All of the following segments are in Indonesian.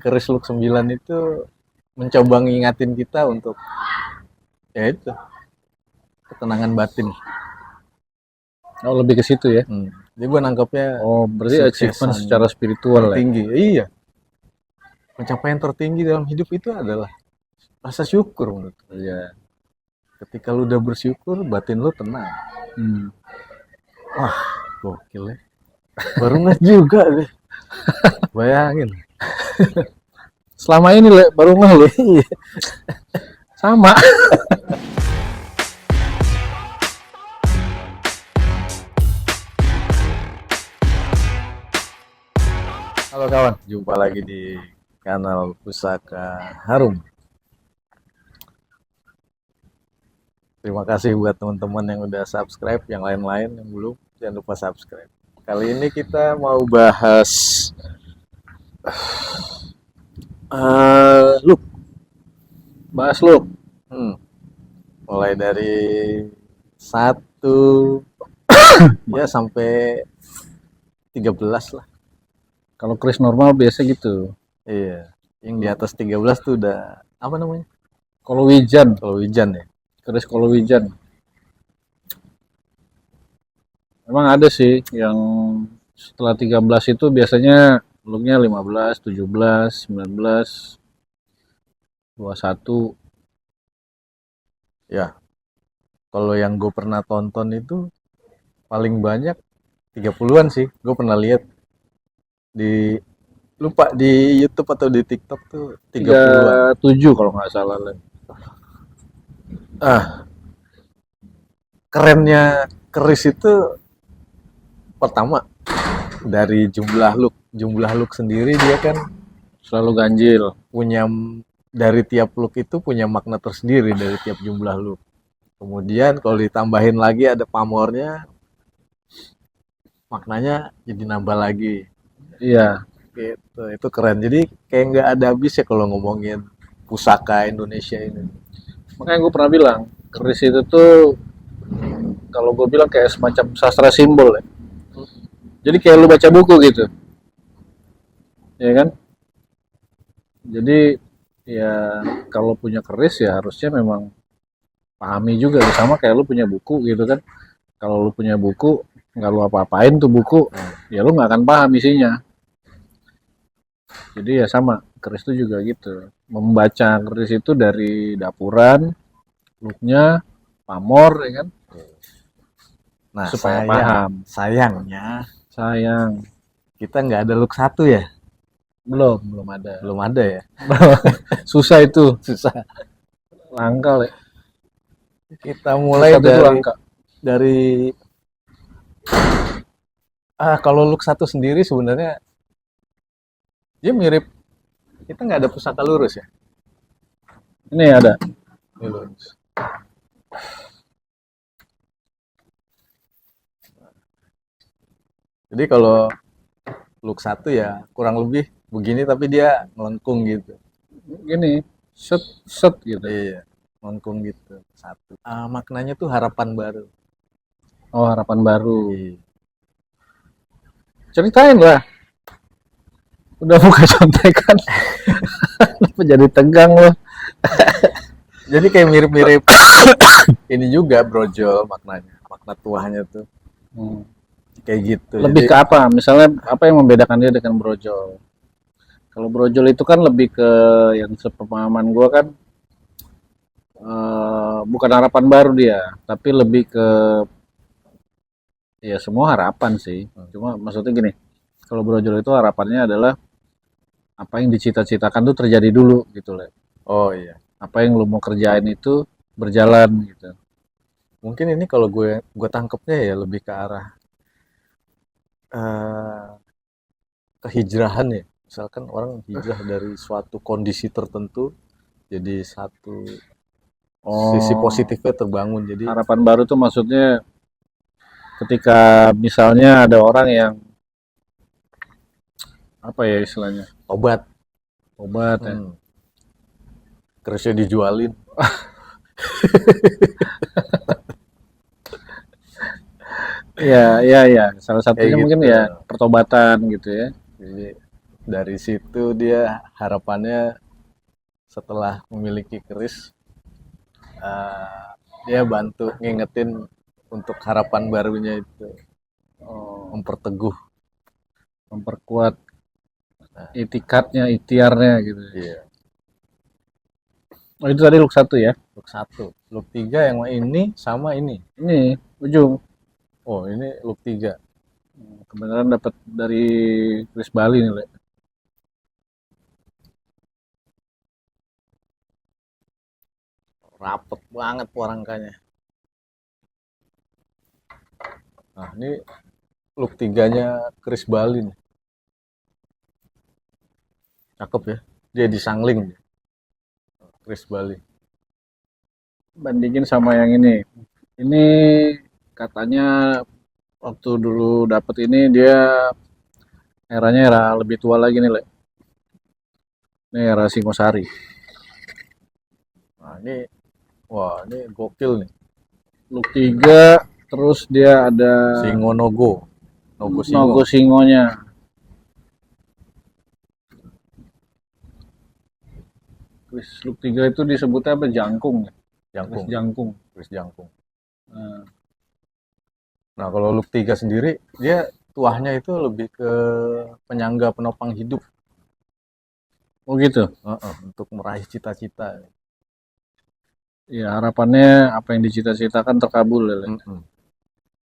keris Luk 9 itu mencoba ngingatin kita untuk ya itu ketenangan batin. Oh, lebih ke situ ya. Jadi gue nangkepnya Oh, berarti achievement secara spiritual tertinggi. Ya? Iya. Pencapaian tertinggi dalam hidup itu adalah rasa syukur menurut gue. Iya. Ketika lu udah bersyukur, batin lu tenang. Wah, gokil ya. Baru nggak juga deh. Bayangin. Selama ini baru ngeh lu. Sama. Halo kawan, jumpa lagi di kanal Pusaka Harum. Terima kasih buat teman-teman yang udah subscribe, yang lain-lain yang belum, jangan lupa subscribe. Kali ini kita mau bahas look. Bahas lu. Mulai dari 1 ya sampai 13 lah. Kalau keris normal biasa gitu. Iya, yang di atas 13 tuh udah apa namanya? Kolowijan. Kolowijan ya. Keris Kolowijan. Emang ada sih yang setelah 13 itu biasanya looknya 15, 17, 19, 21. Ya, kalau yang gue pernah tonton itu paling banyak 30-an sih. Gue pernah lihat di lupa di YouTube atau di TikTok tuh 30-an. 37 kalau nggak salah. Kerennya keris itu pertama dari jumlah look sendiri dia kan Selalu ganjil. punya dari tiap look itu punya makna tersendiri dari tiap jumlah look. Kemudian kalau ditambahin lagi ada pamornya, maknanya jadi nambah lagi. Iya. Gitu, itu keren. Jadi kayak nggak ada habis ya kalau ngomongin pusaka Indonesia ini. Makanya gue pernah bilang, keris itu tuh kalau gue bilang kayak semacam sastra simbol ya. Jadi kayak lu baca buku gitu. Ya kan? Jadi ya kalau punya keris ya harusnya memang pahami juga, sama kayak lu punya buku gitu kan. Kalau lu punya buku nggak lu apa-apain tuh buku, ya lu nggak akan paham isinya. Jadi ya sama, keris itu juga gitu. Membaca keris itu dari dapuran, looknya, pamor ya kan. Nah, Supaya paham. Sayangnya kita nggak ada look 1 ya. belum ada. Belum ada ya. Susah itu. Susah. Langka ya. Kita mulai dari kalau look 1 sendiri sebenarnya dia mirip, kita nggak ada pusaka lurus ya. Ini ada. Ini lurus. Jadi kalau look 1 ya kurang lebih begini tapi dia melengkung gitu. Gini, set gitu. Iya, melengkung gitu. 1. Maknanya tuh harapan baru. Oh, harapan baru. Iya. Ceritain lah. Udah buka contekan. Kenapa jadi tegang loh? Jadi kayak mirip-mirip ini juga brojol maknanya. Makna tuahnya tuh. Kayak gitu. Lebih ke apa? Misalnya apa yang membedakan dia dengan brojol? Kalau brojol itu kan lebih ke yang sepemahaman gue kan bukan harapan baru dia, tapi lebih ke ya semua harapan sih. Cuma maksudnya gini, kalau brojol itu harapannya adalah apa yang dicita-citakan tuh terjadi dulu gitu loh. Oh iya. Apa yang lu mau kerjain itu berjalan gitu. Mungkin ini kalau gue tangkepnya ya lebih ke arah kehijrahan ya. Misalkan orang hijrah dari suatu kondisi tertentu jadi satu sisi positifnya terbangun. Jadi harapan baru tuh maksudnya ketika misalnya ada orang yang apa ya istilahnya obat ya. Kerisnya dijualin. Ya. Salah satunya gitu. Mungkin ya pertobatan gitu ya. Jadi Dari situ dia harapannya setelah memiliki keris, eh, dia bantu ngingetin untuk harapan barunya itu, Oh, memperteguh. memperkuat itikadnya, ikhtiarnya gitu. Iya. Oh, itu tadi look 1 ya. Look 1, look 3 yang ini sama ini. Ini ujung. Oh, ini look 3. Kebenaran dapat dari Chris Bali nih, Le. Rapet banget warangkanya. Nah, ini look 3-nya Chris Bali nih. Cakep ya. Dia disangling. Chris Bali. Bandingin sama yang ini. Ini katanya waktu dulu dapat ini dia eranya era lebih tua lagi nih, Le. Ini era Singosari. Nah, ini wah, ini gokil nih. Look 3 terus dia ada Singo Nogo. Nogo Singo. Nogo Singonya. Chris look 3 itu disebutnya apa? Jangkung ya? Chris Jangkung. Jangkung. Chris Jangkung. Nah, Nah, kalau look 3 sendiri, dia tuahnya itu lebih ke penyangga penopang hidup. oh gitu. Untuk meraih cita-cita. Ya harapannya apa yang dicita-citakan terkabul, Le. Mm-mm.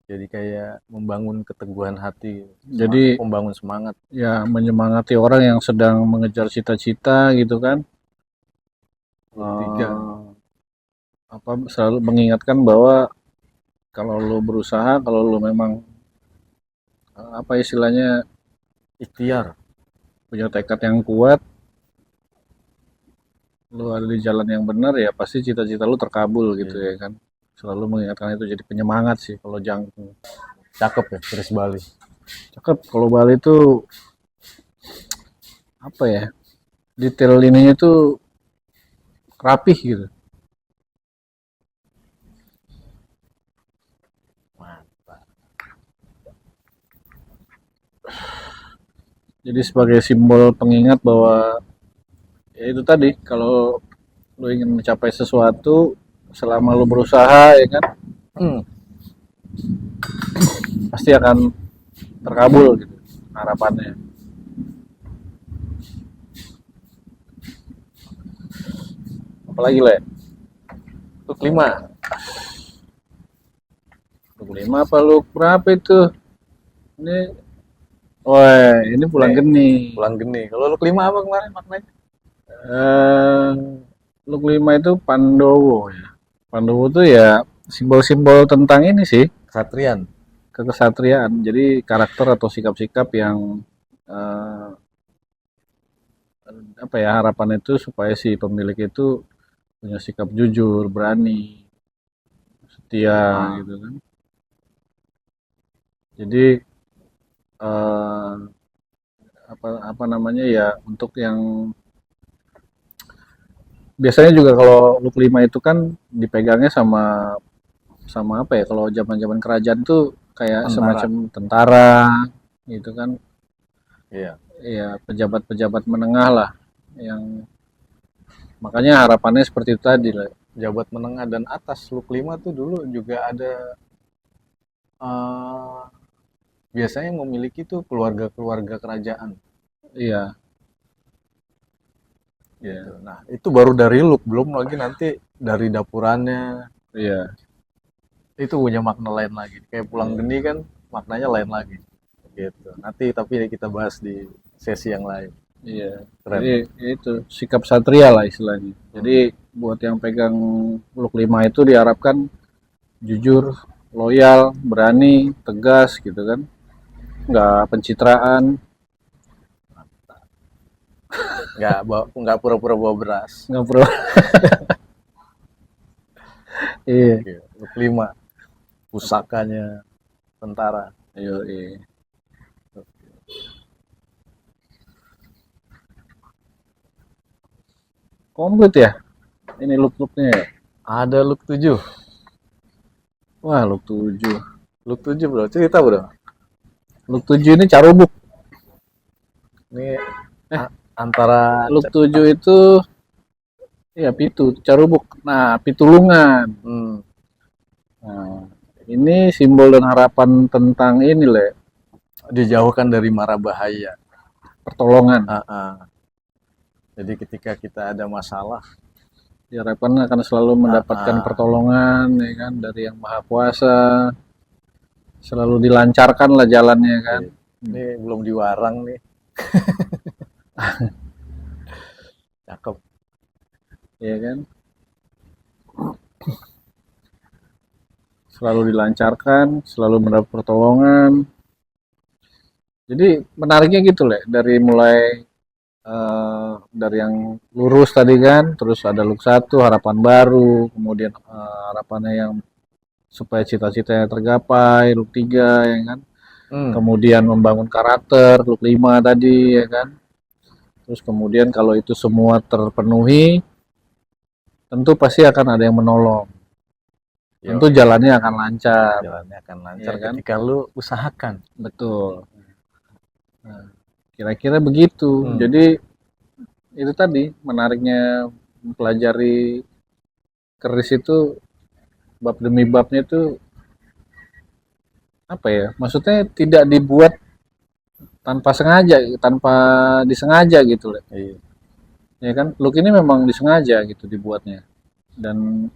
Jadi kayak membangun keteguhan hati. Jadi membangun semangat. ya menyemangati orang yang sedang mengejar cita-cita gitu kan. Look 3. Apa selalu mengingatkan bahwa kalau lo berusaha, kalau lo memang apa istilahnya Ikhtiar. punya tekad yang kuat, lo ada di jalan yang benar ya pasti cita-cita lo terkabul gitu ya kan. Selalu mengingatkan itu jadi penyemangat sih kalau Jangkung. Cakep ya, Chris Bali. Cakep kalau Bali itu apa ya? Detail ininya tuh rapih gitu. Mantap. Jadi sebagai simbol pengingat bahwa ya itu tadi kalau lo ingin mencapai sesuatu selama lo berusaha ya kan pasti akan terkabul gitu harapannya. Apalagi Le? Look 5. Look 5 apa look berapa itu? Ini wah, ini pulang geni. Pulang geni. Kalau look 5 apa kemarin maknanya? Eh, look 5 itu Pandowo ya. Pandowo tuh ya simbol-simbol tentang ini sih, Kesatrian. kekesatriaan. Jadi karakter atau sikap-sikap yang eh, apa ya harapan itu supaya si pemilik itu punya sikap jujur, berani, setia gitu kan. Jadi eh, apa namanya ya untuk yang biasanya juga kalau look 5 itu kan dipegangnya sama sama apa ya kalau zaman-zaman kerajaan tuh kayak Tentara. semacam tentara gitu kan. Iya. Ya pejabat-pejabat menengah lah yang makanya harapannya seperti itu tadi lah. Pejabat menengah dan atas. Look 5 tuh dulu juga ada biasanya memiliki tuh keluarga-keluarga kerajaan. Iya. Gitu. Nah, itu baru dari look, belum lagi nanti dari dapurannya. Iya. Itu punya makna lain lagi. Kayak pulang geni kan maknanya lain lagi. Gitu. Nanti tapi kita bahas di sesi yang lain. Iya. Keren. Jadi itu sikap satria lah istilahnya. Jadi buat yang pegang look 5 itu diharapkan jujur, loyal, berani, tegas gitu kan. Nggak pencitraan, Nggak pura-pura bawa beras. nggak perlu. Iya. Gitu. Look 5. Pusakanya tentara. Ayo, iya. Komplit ya? Ini look-looknya ya? Ada look 7. Wah, look 7. Look 7 bro, cerita bro. Look 7 ini carubuk. Ini Antara Luk 7 itu ya Pitu, Carubuk. Nah, Pitulungan. hmm, Nah, ini simbol dan harapan tentang ini, Le, dijauhkan dari mara bahaya. pertolongan. Ah, ah. Jadi ketika kita ada masalah, Diharapkan akan selalu mendapatkan pertolongan, ya kan, dari Yang Maha Kuasa. Selalu dilancarkan lah jalannya, kan. ini belum diwarang nih. Cakep. Ya kan. Selalu dilancarkan, selalu mendapat pertolongan. Jadi menariknya gitu, Le, dari mulai dari yang lurus tadi kan, terus ada Luk 1 harapan baru, kemudian harapannya yang supaya cita-citanya tergapai, Luk 3 ya kan. Kemudian membangun karakter, Luk 5 tadi ya kan. Terus kemudian kalau itu semua terpenuhi, tentu pasti akan ada yang menolong. Tentu jalannya akan lancar. Jalannya akan lancar Ya kan? ketika lu usahakan. Betul. Nah, kira-kira begitu. Jadi itu tadi menariknya mempelajari keris itu bab demi babnya itu apa ya? Maksudnya tidak dibuat tanpa sengaja, tanpa disengaja gitu, Le. Iya. Ya kan? Look ini memang disengaja gitu dibuatnya. Dan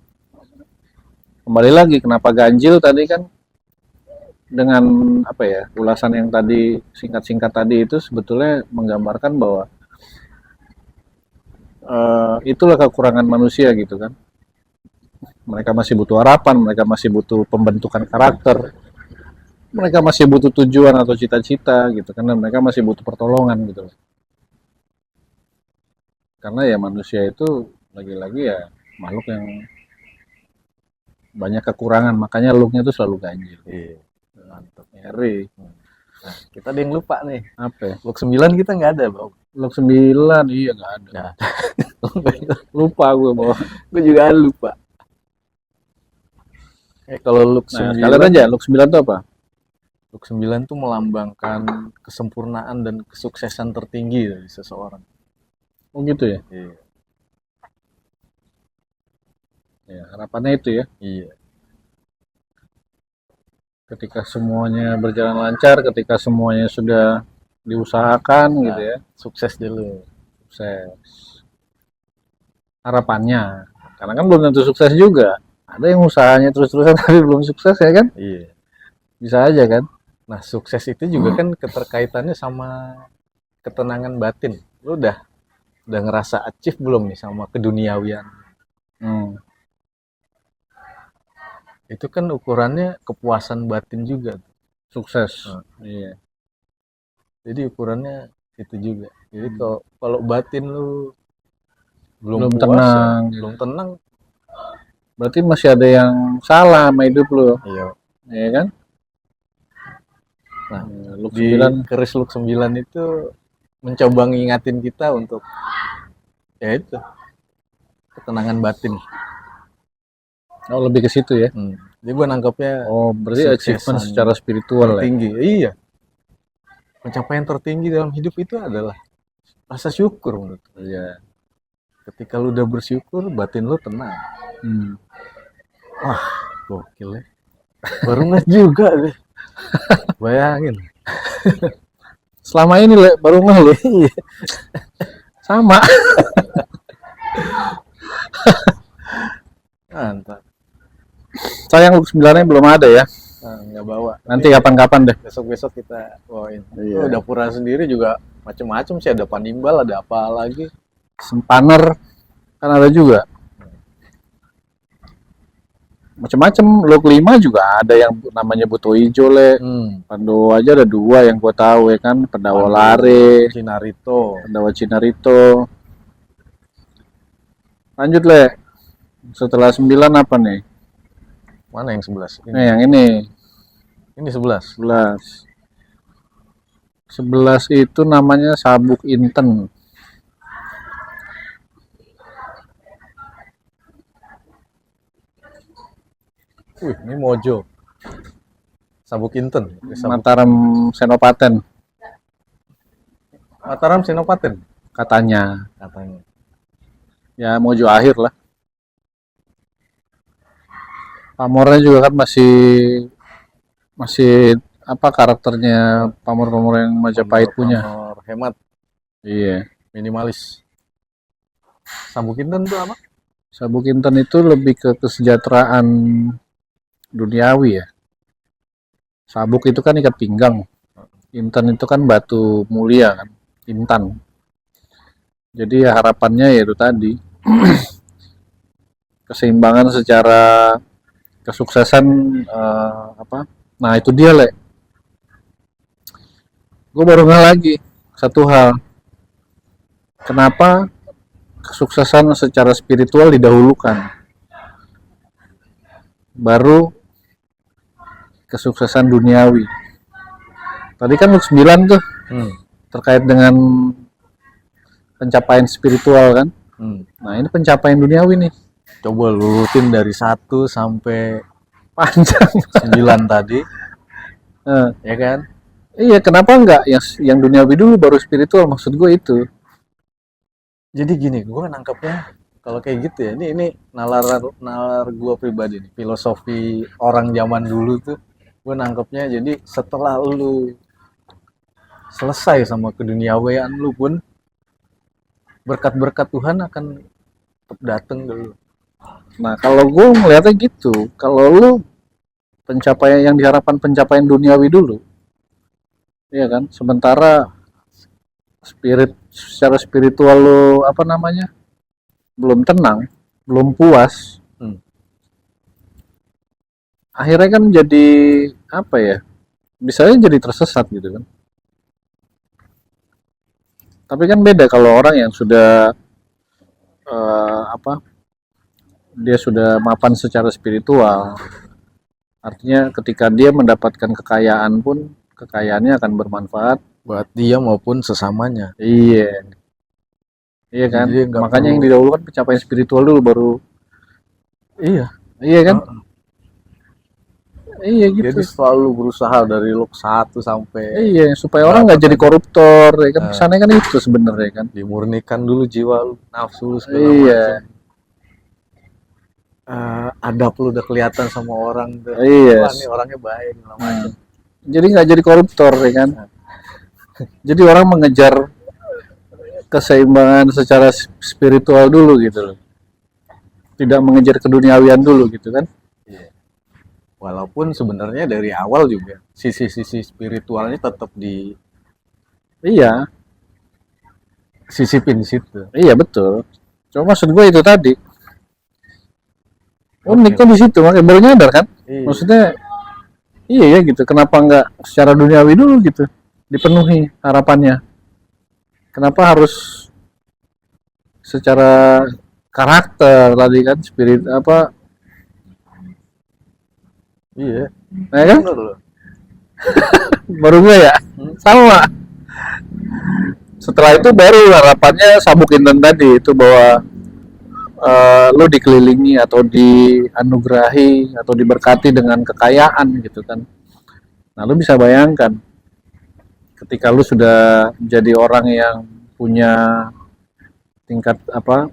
kembali lagi kenapa ganjil tadi kan dengan apa ya? Ulasan yang tadi singkat-singkat tadi itu sebetulnya menggambarkan bahwa itulah kekurangan manusia gitu kan. Mereka masih butuh harapan, mereka masih butuh pembentukan karakter, mereka masih butuh tujuan atau cita-cita gitu kan, dan mereka masih butuh pertolongan gitu. Karena ya manusia itu lagi-lagi ya makhluk yang banyak kekurangan, makanya looknya itu selalu ganjil. Iya. Mantap. Ngeri. Nah, kita ada yang lupa nih. Apa ya? Luk 9 kita nggak ada, Bang. Look 9, iya nggak ada. Nah, Lupa gue bahwa. gue juga lupa. Kalau Luk Nah, 9, kalian aja, Look 9 itu apa? Luk 9 tuh melambangkan kesempurnaan dan kesuksesan tertinggi dari seseorang. Oh gitu ya? Iya. Ya, harapannya itu ya. Iya. Ketika semuanya berjalan lancar, ketika semuanya sudah diusahakan gitu ya. Sukses dulu. Sukses. Harapannya. Karena kan belum tentu sukses juga. Ada yang usahanya terus-terusan tapi belum sukses ya kan? Iya. Bisa aja kan? Nah, sukses itu juga kan keterkaitannya sama ketenangan batin. Lu udah ngerasa achieve belum nih sama keduniawian? Itu kan ukurannya kepuasan batin juga. Sukses. Iya. Jadi ukurannya itu juga. Jadi kalau batin lu belum puas, tenang, ya, belum tenang, berarti masih ada yang salah sama hidup lu. iya. Iya kan? Nah, Look di 9 keris Luk 9 itu mencoba ngingatin kita untuk ya itu ketenangan batin. oh lebih ke situ ya. Jadi gue nangkepnya Oh, berarti achievement secara spiritual tertinggi. Ya? Iya. Pencapaian tertinggi dalam hidup itu adalah rasa syukur menurut gue. Iya. Ketika lu udah bersyukur, batin lu tenang. Wah, gokil ya. Baru nggak juga deh. Bayangin. Selama ini Le, baru ngeh lu. Sama. Mantap. Sayang Look 9-nya belum ada ya. Nah, nggak bawa. Nanti kapan-kapan deh. Besok-besok kita bawain. Iya. Udah pura sendiri juga macem-macem sih. Ada panimbal, ada apa lagi. Sempaner kan ada juga. Macam-macam. Look 5 juga ada yang namanya Buto Ijo Le. Pandawa aja ada 2 yang gua tahu ya kan. Pandawa Lare, Cinarito. Pandawa Cinarito. Lanjut Le. Setelah 9 apa nih? Mana yang 11? Ini. Nah, yang ini. Ini 11. 11. 11 itu namanya Sabuk Inten. Wih, ini Mojo. Sabuk Inten. Mataram Senopaten. Mataram Senopaten katanya. katanya. Ya menuju akhir lah. Pamornya juga kan masih masih apa karakternya pamor-pamor yang Majapahit punya. Pamor hemat, Iya. minimalis. Sambukinten tuh apa? Sabuk Inten itu lebih ke kesejahteraan duniawi ya. Sabuk itu kan ikat pinggang. Inten itu kan batu mulia kan. Intan. Jadi ya harapannya ya itu tadi keseimbangan secara kesuksesan apa? Nah itu dia le. Gue baru nggak lagi satu hal. Kenapa kesuksesan secara spiritual didahulukan, baru kesuksesan duniawi. Tadi kan 9 tuh Hmm. terkait dengan pencapaian spiritual kan. Hmm. Nah ini pencapaian duniawi nih Coba lu rutin dari 1 sampai panjang. 9 tadi, Eh, ya kan? iya kenapa enggak yang duniawi dulu baru spiritual, maksud gue itu. Jadi gini, gue nangkepnya kalau kayak gitu ya, ini nalar gue pribadi nih, filosofi orang zaman dulu tuh, gue nangkepnya jadi setelah lu selesai sama keduniawian lu pun, berkat-berkat Tuhan akan tetap datang dulu. Nah kalau gue ngeliatnya gitu, kalau lu pencapaian yang diharapkan pencapaian duniawi dulu, iya kan, sementara secara spiritual lu apa namanya belum tenang, belum puas, Hmm. akhirnya kan jadi apa ya, bisa aja jadi tersesat gitu kan. Tapi kan beda kalau orang yang sudah apa, dia sudah mapan secara spiritual, artinya ketika dia mendapatkan kekayaan pun kekayaannya akan bermanfaat. Buat dia maupun sesamanya. Iya, iya kan, Jadi nggak makanya yang perlu. didahulukan pencapaian spiritual dulu baru. Iya. Iya kan, Heeh. iya gitu. Jadi selalu berusaha dari luk 1 sampai Iya, supaya orang nggak berapa jadi tadi? koruptor, ya kan, Nah, pesannya kan itu sebenarnya kan. dimurnikan dulu jiwa lu, nafsu lu segala macam. Iya, Adab lu udah kelihatan sama orang tuh. iya. Wah, nih orangnya baik segala Nah, macam. jadi nggak jadi koruptor ya kan. Jadi orang mengejar keseimbangan secara spiritual dulu gitu loh. Tidak mengejar keduniawian dulu gitu kan. Iya. Walaupun sebenarnya dari awal juga sisi-sisi spiritualnya tetap Iya, disisipin di situ. iya betul. Cuma maksud gue itu tadi. Oke. Uniknya di situ, makanya baru nyadar kan. Iya. Maksudnya iya ya gitu. Kenapa nggak secara duniawi dulu gitu dipenuhi harapannya? Kenapa harus secara karakter tadi kan, spirit apa, Iya. ya kan? Bener loh. Baru gue ya sama. Setelah itu baru harapannya sabuk inten tadi itu bahwa lo dikelilingi atau dianugerahi atau diberkati dengan kekayaan gitu kan. Nah lo bisa bayangkan ketika lo sudah jadi orang yang punya tingkat apa,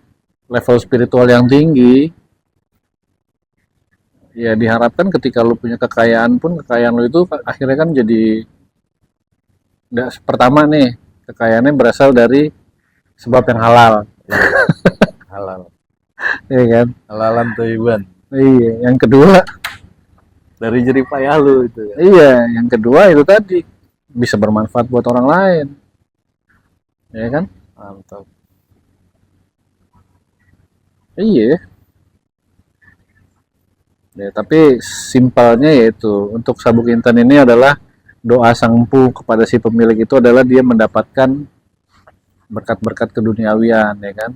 level spiritual yang tinggi, ya diharapkan ketika lo punya kekayaan pun kekayaan lo itu akhirnya kan jadi, pertama nih kekayaannya berasal dari sebab yang halal. Halal. Iya kan, Halalan Taiwan. iya yang kedua, Dari jerih payah lu itu kan. iya yang kedua itu tadi bisa bermanfaat buat orang lain, ya kan. Mantap. Iya ya, tapi simpelnya yaitu untuk sabuk intan ini adalah doa sang empu kepada si pemilik itu adalah dia mendapatkan berkat-berkat keduniawian ya kan,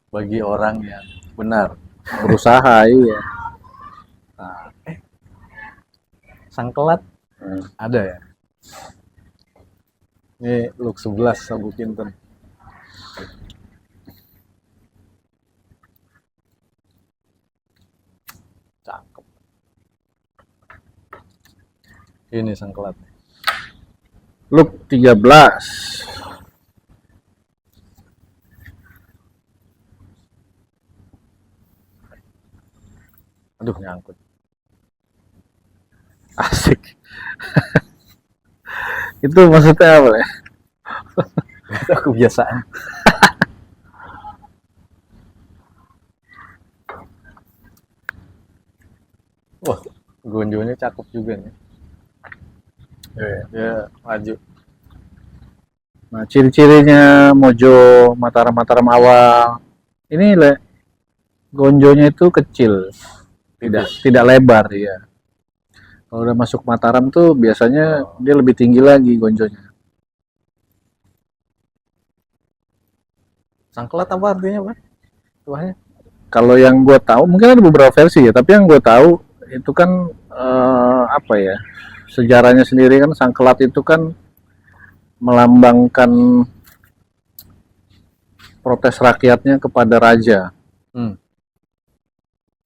Bagi orang yang benar. berusaha. Iya. Nah, sangkelat ada ya. Ini look 11 sabuk inten. Cakep. Ini sangkelat. Loop 13. Aduh, nyangkut. Asik. Itu maksudnya apa ya? Itu kebiasaan. Wah, gonjonya cakep juga nih. Dia maju. Nah, ciri-cirinya Mojo Mataram awal ini gonjonya itu kecil, tidak lebar ya. Kalau udah masuk Mataram tuh biasanya dia lebih tinggi lagi gonjonya. Sangkelat apa artinya, Pak? Tuahnya? Kalau yang gue tahu mungkin ada beberapa versi ya, tapi yang gue tahu itu kan apa ya, sejarahnya sendiri kan sangkelat itu kan melambangkan protes rakyatnya kepada raja. Hmm.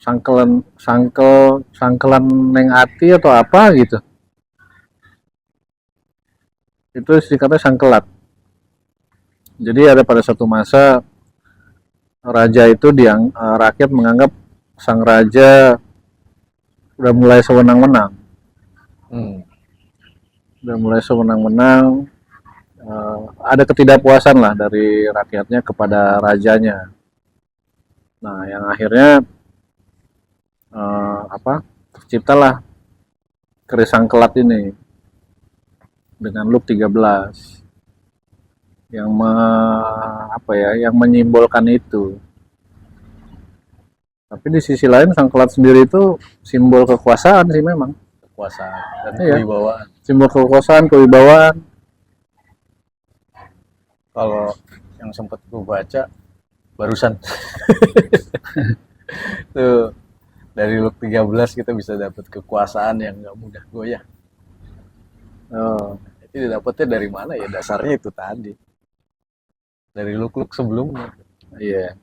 Sangkelan neng ati atau apa gitu. Itu singkatnya sangkelat. Jadi ada pada satu masa raja itu rakyat menganggap sang raja udah mulai sewenang-wenang. Hmm. Udah mulai sewenang-wenang, ada ketidakpuasan lah dari rakyatnya kepada rajanya. Nah, yang akhirnya terciptalah keris sangkelat ini dengan loop 13 yang yang menyimbolkan itu. Tapi di sisi lain sangkelat sendiri itu simbol kekuasaan sih memang. Kekuasaan dan Iya. kewibawaan. Simbol kekuasaan, kewibawaan. Kalau yang sempat gue baca barusan tuh dari look 13 kita bisa dapat kekuasaan yang nggak mudah goyah. Oh, Itu dapatnya dari mana ya? Dasarnya itu tadi. Dari look-look sebelumnya. iya.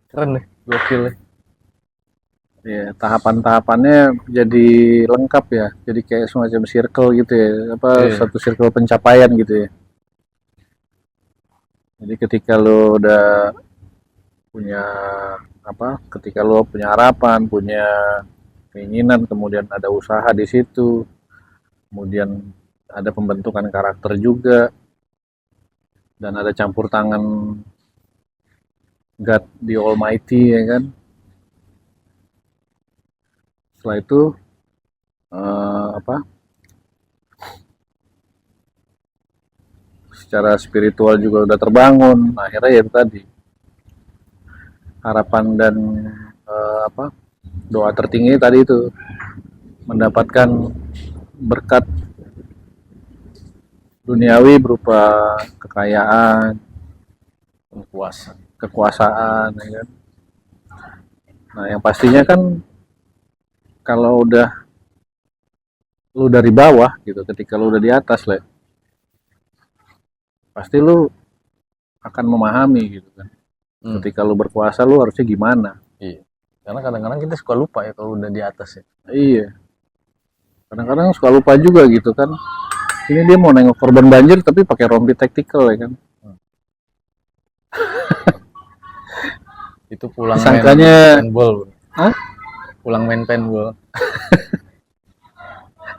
Keren nih, gokil nih. Iya, tahapan-tahapannya jadi lengkap ya. Jadi kayak semacam circle gitu ya. Iya. Satu circle pencapaian gitu ya. Jadi ketika lo udah punya ketika lo punya harapan, punya keinginan, kemudian ada usaha di situ, kemudian ada pembentukan karakter juga, dan ada campur tangan God the Almighty ya kan. Setelah itu secara spiritual juga udah terbangun. Nah, akhirnya ya itu tadi harapan dan doa tertinggi tadi itu mendapatkan berkat duniawi berupa kekayaan, kekuasaan ya kan. Nah, yang pastinya kan kalau udah lu dari bawah gitu, ketika lu udah di atas lah, pasti lu akan memahami gitu kan. Ketika lu berkuasa lu harusnya gimana. Iya. Karena kadang-kadang kita suka lupa ya kalau udah di atas ya. Iya. Kadang-kadang suka lupa juga gitu kan. Ini dia mau nengok korban banjir tapi pakai rompi tactical ya kan. Itu pulang Sangkanya main paintball. Hah? Pulang main paintball.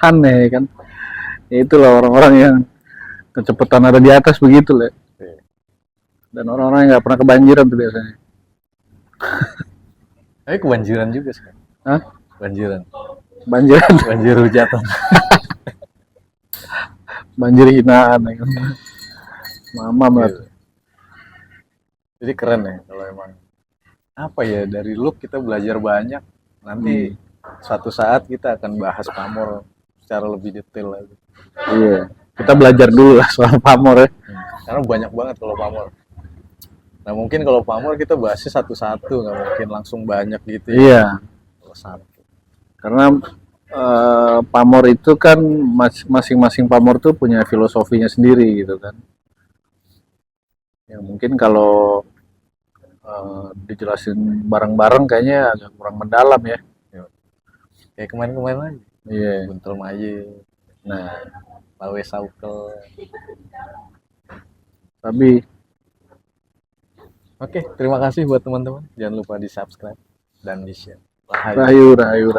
Aneh kan. Ya itulah orang-orang yang kecepatan ada di atas begitu lah. Dan orang-orang yang nggak pernah kebanjiran tuh biasanya. Tapi kebanjiran juga sekarang. Hah? Banjiran. Banjir hujatan. Banjir hinaan ya kan. Mamam lah. Jadi keren ya kalau emang apa ya, dari look kita belajar banyak. Nanti suatu saat kita akan bahas pamor secara lebih detail lagi. Iya. Kita belajar dulu lah soal pamor ya. Karena banyak banget kalau pamor. Nah mungkin kalau pamor kita bahasnya satu-satu, nggak mungkin langsung banyak gitu ya. Iya. Kalau satu. Karena pamor itu kan masing-masing pamor tuh punya filosofinya sendiri gitu kan. Yang mungkin kalau dijelasin bareng-bareng kayaknya agak kurang mendalam ya. Kayak kemarin-kemarin aja. Iya. Buntel Maye. Nah, Lawe Saukel. Tapi Oke, terima kasih buat teman-teman. Jangan lupa di subscribe dan di share. rahayu, rahayu, rahayu.